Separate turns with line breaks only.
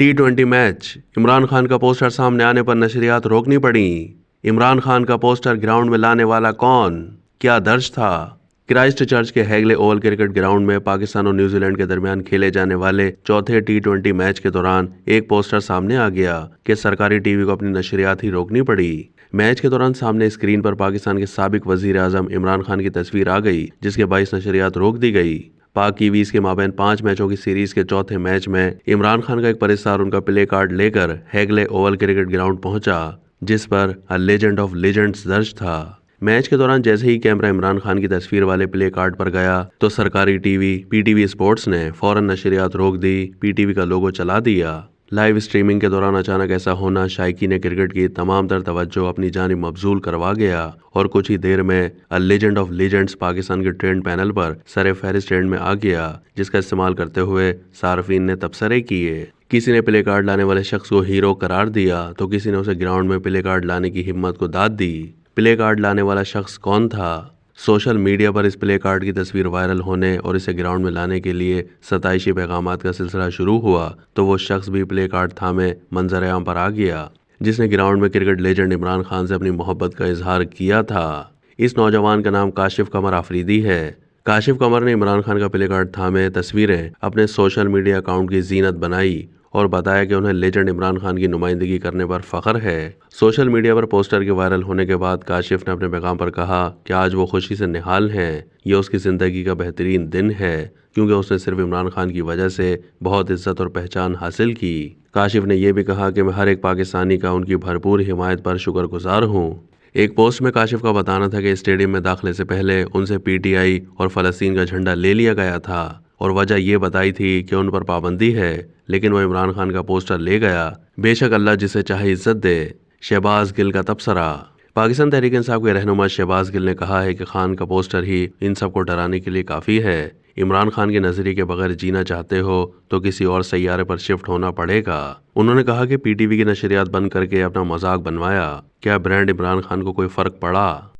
T20 match, Imran Khan का poster सामने आने पर नशरियात रोकनी पड़ी। इमरान खान का पोस्टर ग्राउंड में लाने वाला कौन, क्या दर्ज था? क्राइस्ट चर्च के हैगले ओवल क्रिकेट ग्राउंड में पाकिस्तान और न्यूजीलैंड के दरमियान खेले जाने वाले चौथे T20 मैच के दौरान एक पोस्टर सामने आ गया कि सरकारी टीवी को अपनी नशरियात ही रोकनी पड़ी। मैच के दौरान सामने स्क्रीन पर पाकिस्तान के साबिक वजीर आजम इमरान खान की तस्वीर आ गई, जिसके बाइस नशरियात रोक दी गई। पाक कीवीज के माबैन 5 मैचों की सीरीज के चौथे मैच में इमरान खान का एक परिस्तार उनका प्ले कार्ड लेकर हैगले ओवल क्रिकेट ग्राउंड पहुंचा, जिस पर अ लेजेंड ऑफ लेजेंड्स दर्ज था। मैच के दौरान जैसे ही कैमरा इमरान खान की तस्वीर वाले प्ले कार्ड पर गया तो सरकारी टीवी पीटीवी स्पोर्ट्स ने फौरन नशरियात रोक दी, पीटीवी का लोगो चला दिया। लाइव स्ट्रीमिंग के दौरान अचानक ऐसा होना शायकीन क्रिकेट की तमाम तर तवज्जो अपनी जानिब मबजूल करवा गया और कुछ ही देर में a legend of legends Pakistan के ट्रेंड पैनल पर सर फहरिस्त ट्रेंड में आ गया, जिसका इस्तेमाल करते हुए सार्फिन ने तबसरे किए। किसी ने प्ले कार्ड लाने वाले शख्स को हीरो करार दिया तो किसी ने उसे ग्राउंड में प्ले कार्ड लाने की हिम्मत को दाद दी। प्ले कार्ड लाने वाला शख्स कौन था? सोशल मीडिया पर इस प्ले कार्ड की तस्वीर वायरल होने और इसे ग्राउंड में लाने के लिए सताइशी पैगामात का सिलसिला शुरू हुआ तो वो शख्स भी प्ले कार्ड थामे मंजर आम पर आ गया, जिसने ग्राउंड में क्रिकेट लेजेंड इमरान खान से अपनी मोहब्बत का इजहार किया था। इस नौजवान का नाम काशिफ कमर आफरीदी है। काशिफ कमर ने इमरान खान का प्ले कार्ड थामे तस्वीरें अपने सोशल मीडिया अकाउंट की जीनत बनाई और बताया कि उन्हें लेजेंड इमरान खान की नुमाइंदगी करने पर फख्र है। सोशल मीडिया पर पोस्टर के वायरल होने के बाद काशिफ ने अपने पैगाम पर कहा कि आज वो खुशी से निहाल हैं। ये उसकी ज़िंदगी का बेहतरीन दिन है क्योंकि उसने सिर्फ इमरान खान की वजह से बहुत इज्जत और पहचान हासिल की। काशिफ ने यह भी कहा कि मैं हर एक पाकिस्तानी का उनकी भरपूर हिमायत पर शुक्रगुजार हूँ। एक पोस्ट में काशिफ का बताना था कि स्टेडियम में दाखिले से पहले उनसे पीटीआई और फ़लस्तीन का झंडा ले लिया गया था और वजह ये बताई थी कि उन पर पाबंदी है, लेकिन वो इमरान खान का पोस्टर ले गया। बेशक अल्लाह जिसे चाहे इज्जत दे। शहबाज गिल का तबसरा। पाकिस्तान तहरीक इंसाफ के रहनुमा शहबाज गिल ने कहा है कि खान का पोस्टर ही इन सबको डराने के लिए काफ़ी है। इमरान खान के नजरिए के बगैर जीना चाहते हो तो किसी और सैयारे पर शिफ्ट होना पड़ेगा। उन्होंने कहा कि पीटीवी की नशरियात बंद करके अपना मजाक बनवाया, क्या ब्रांड इमरान खान को कोई फर्क पड़ा?